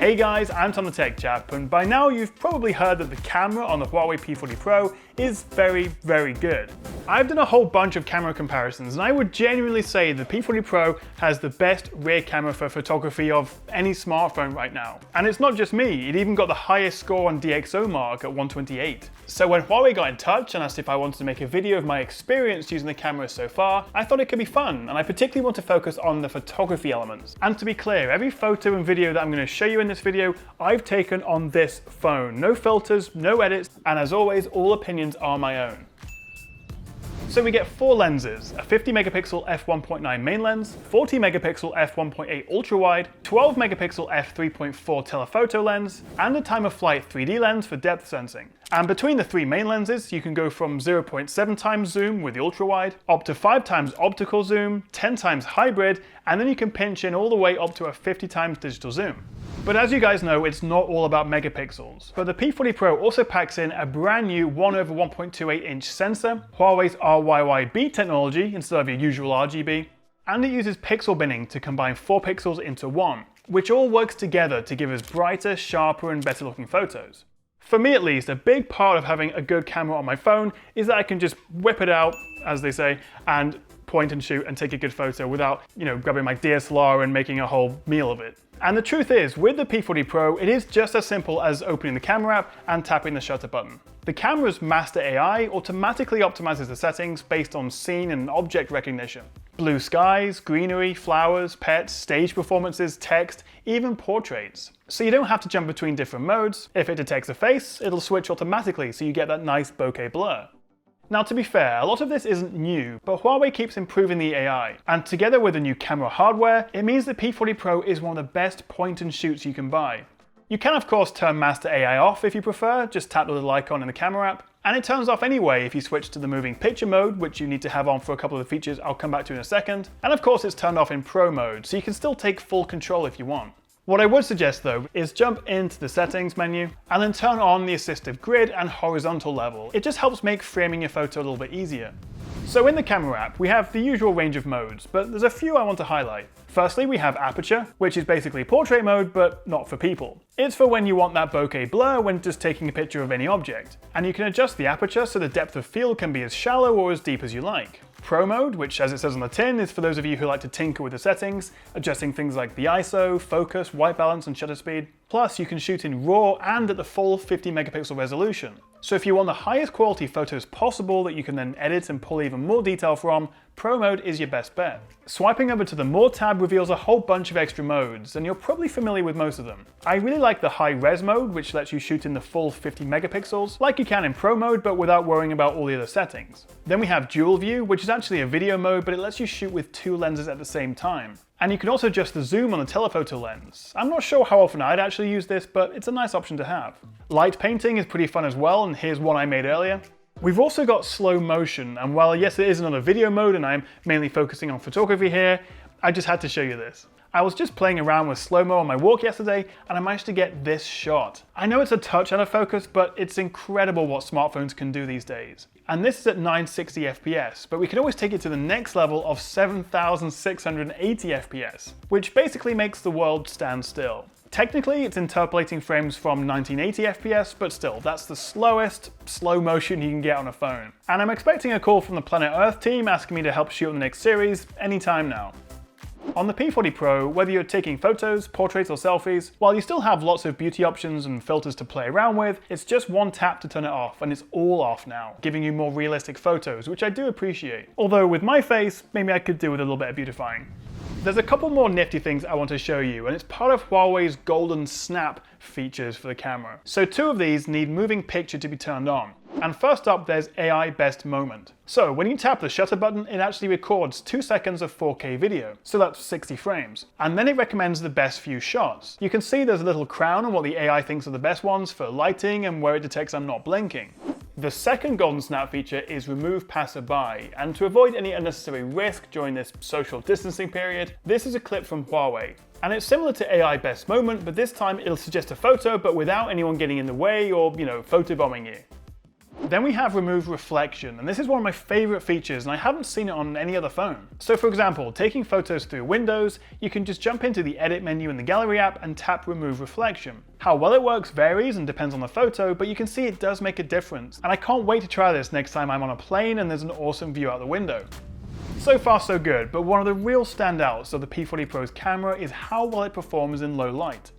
Hey guys, I'm Tom the Tech Chap, and by now you've probably heard that the camera on the Huawei P40 Pro is very, very good. I've done a whole bunch of camera comparisons, and I would genuinely say the P40 Pro has the best rear camera for photography of any smartphone right now. And it's not just me, it even got the highest score on DxOMark at 128. So when Huawei got in touch and asked if I wanted to make a video of my experience using the camera so far, I thought it could be fun, and I particularly want to focus on the photography elements. And to be clear, every photo and video that I'm going to show you in this video, I've taken on this phone. No filters, no edits, and as always, all opinions are my own. So we get 4 lenses, a 50 megapixel f1.9 main lens, 40 megapixel f1.8 ultra wide, 12 megapixel f3.4 telephoto lens, and a time of flight 3D lens for depth sensing. And between the 3 main lenses, you can go from 0.7 times zoom with the ultra wide, up to 5 times optical zoom, 10 times hybrid, and then you can pinch in all the way up to a 50 times digital zoom. But as you guys know, it's not all about megapixels. But the P40 Pro also packs in a brand new 1/1.28 inch sensor, Huawei's RYYB technology instead of your usual RGB, and it uses pixel binning to combine 4 pixels into 1, which all works together to give us brighter, sharper, and better looking photos. For me at least, a big part of having a good camera on my phone is that I can just whip it out, as they say, and point and shoot and take a good photo without, grabbing my DSLR and making a whole meal of it. And the truth is, with the P40 Pro, it is just as simple as opening the camera app and tapping the shutter button. The camera's master AI automatically optimizes the settings based on scene and object recognition. Blue skies, greenery, flowers, pets, stage performances, text, even portraits. So you don't have to jump between different modes. If it detects a face, it'll switch automatically so you get that nice bokeh blur. Now to be fair, a lot of this isn't new, but Huawei keeps improving the AI, and together with the new camera hardware, it means the P40 Pro is one of the best point and shoots you can buy. You can of course turn Master AI off if you prefer, just tap the little icon in the camera app, and it turns off anyway if you switch to the moving picture mode, which you need to have on for a couple of the features I'll come back to in a second, and of course it's turned off in Pro mode, so you can still take full control if you want. What I would suggest though is jump into the settings menu and then turn on the assistive grid and horizontal level. It just helps make framing your photo a little bit easier. So in the camera app, we have the usual range of modes, but there's a few I want to highlight. Firstly, we have aperture, which is basically portrait mode, but not for people. It's for when you want that bokeh blur when just taking a picture of any object. And you can adjust the aperture so the depth of field can be as shallow or as deep as you like. Pro mode, which as it says on the tin, is for those of you who like to tinker with the settings, adjusting things like the ISO, focus, white balance, and shutter speed. Plus, you can shoot in RAW and at the full 50 megapixel resolution. So if you want the highest quality photos possible that you can then edit and pull even more detail from, Pro mode is your best bet. Swiping over to the More tab reveals a whole bunch of extra modes, and you're probably familiar with most of them. I really like the high res mode, which lets you shoot in the full 50 megapixels, like you can in Pro mode, but without worrying about all the other settings. Then we have dual view, which is actually a video mode, but it lets you shoot with 2 lenses at the same time. And you can also adjust the zoom on the telephoto lens. I'm not sure how often I'd actually use this, but it's a nice option to have. Light painting is pretty fun as well, and here's one I made earlier. We've also got slow motion, and while yes it is another video mode and I'm mainly focusing on photography here, I just had to show you this. I was just playing around with slow-mo on my walk yesterday and I managed to get this shot. I know it's a touch out of focus, but it's incredible what smartphones can do these days. And this is at 960 FPS, but we can always take it to the next level of 7680 FPS, which basically makes the world stand still. Technically, it's interpolating frames from 1980 FPS, but still, that's the slowest slow motion you can get on a phone. And I'm expecting a call from the Planet Earth team asking me to help shoot the next series anytime now. On the P40 Pro, whether you're taking photos, portraits, or selfies, while you still have lots of beauty options and filters to play around with, it's just one tap to turn it off, and it's all off now, giving you more realistic photos, which I do appreciate. Although with my face, maybe I could do with a little bit of beautifying. There's a couple more nifty things I want to show you, and it's part of Huawei's golden snap features for the camera. So 2 of these need moving picture to be turned on. And first up, there's AI Best Moment. So when you tap the shutter button, it actually records 2 seconds of 4K video. So that's 60 frames. And then it recommends the best few shots. You can see there's a little crown on what the AI thinks are the best ones for lighting and where it detects I'm not blinking. The second golden snap feature is remove passerby, and to avoid any unnecessary risk during this social distancing period, this is a clip from Huawei. And it's similar to AI Best Moment, but this time it'll suggest a photo but without anyone getting in the way or, photobombing you. Then we have remove reflection, and this is one of my favorite features, and I haven't seen it on any other phone. So for example, taking photos through Windows, you can just jump into the edit menu in the gallery app and tap remove reflection. How well it works varies and depends on the photo, but you can see it does make a difference. And I can't wait to try this next time I'm on a plane and there's an awesome view out the window. So far so good, but one of the real standouts of the P40 Pro's camera is how well it performs in low light.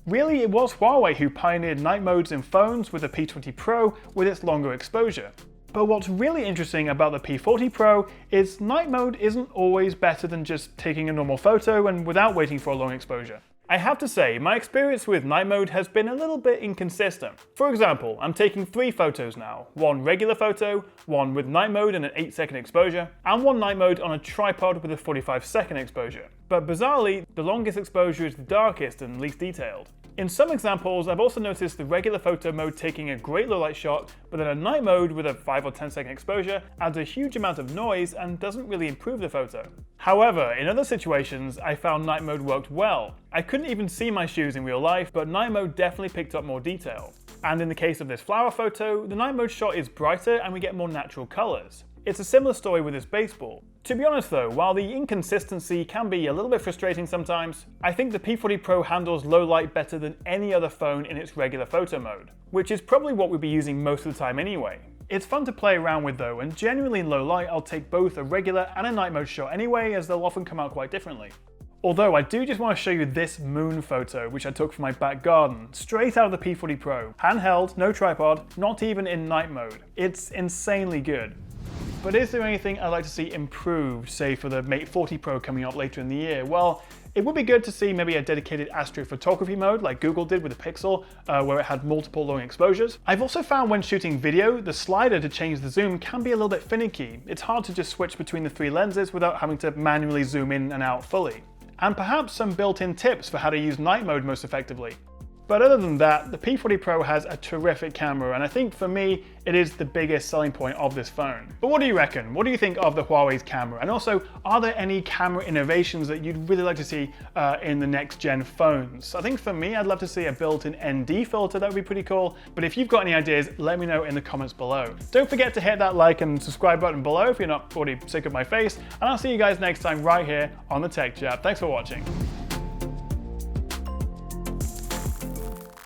Really, it was Huawei who pioneered night modes in phones with the P20 Pro with its longer exposure. But what's really interesting about the P40 Pro is night mode isn't always better than just taking a normal photo and without waiting for a long exposure. I have to say, my experience with night mode has been a little bit inconsistent. For example, I'm taking 3 photos now. One regular photo, one with night mode and an 8-second exposure, and one night mode on a tripod with a 45-second exposure. But bizarrely, the longest exposure is the darkest and least detailed. In some examples, I've also noticed the regular photo mode taking a great low light shot, but then a night mode with a 5 or 10-second exposure adds a huge amount of noise and doesn't really improve the photo. However, in other situations, I found night mode worked well. I couldn't even see my shoes in real life, but night mode definitely picked up more detail. And in the case of this flower photo, the night mode shot is brighter and we get more natural colors. It's a similar story with this baseball. To be honest though, while the inconsistency can be a little bit frustrating sometimes, I think the P40 Pro handles low light better than any other phone in its regular photo mode, which is probably what we'll be using most of the time anyway. It's fun to play around with though, and generally in low light I'll take both a regular and a night mode shot anyway, as they'll often come out quite differently. Although I do just want to show you this moon photo which I took from my back garden, straight out of the P40 Pro. Handheld, no tripod, not even in night mode. It's insanely good. But is there anything I'd like to see improved, say for the Mate 40 Pro coming out later in the year? Well, it would be good to see maybe a dedicated astrophotography mode like Google did with the Pixel, where it had multiple long exposures. I've also found when shooting video, the slider to change the zoom can be a little bit finicky. It's hard to just switch between the 3 lenses without having to manually zoom in and out fully. And perhaps some built-in tips for how to use night mode most effectively. But other than that, the P40 Pro has a terrific camera, and I think for me, it is the biggest selling point of this phone. But what do you reckon? What do you think of the Huawei's camera? And also, are there any camera innovations that you'd really like to see in the next gen phones? I think for me, I'd love to see a built-in ND filter, that would be pretty cool. But if you've got any ideas, let me know in the comments below. Don't forget to hit that like and subscribe button below if you're not already sick of my face, and I'll see you guys next time right here on the Tech Chap. Thanks for watching.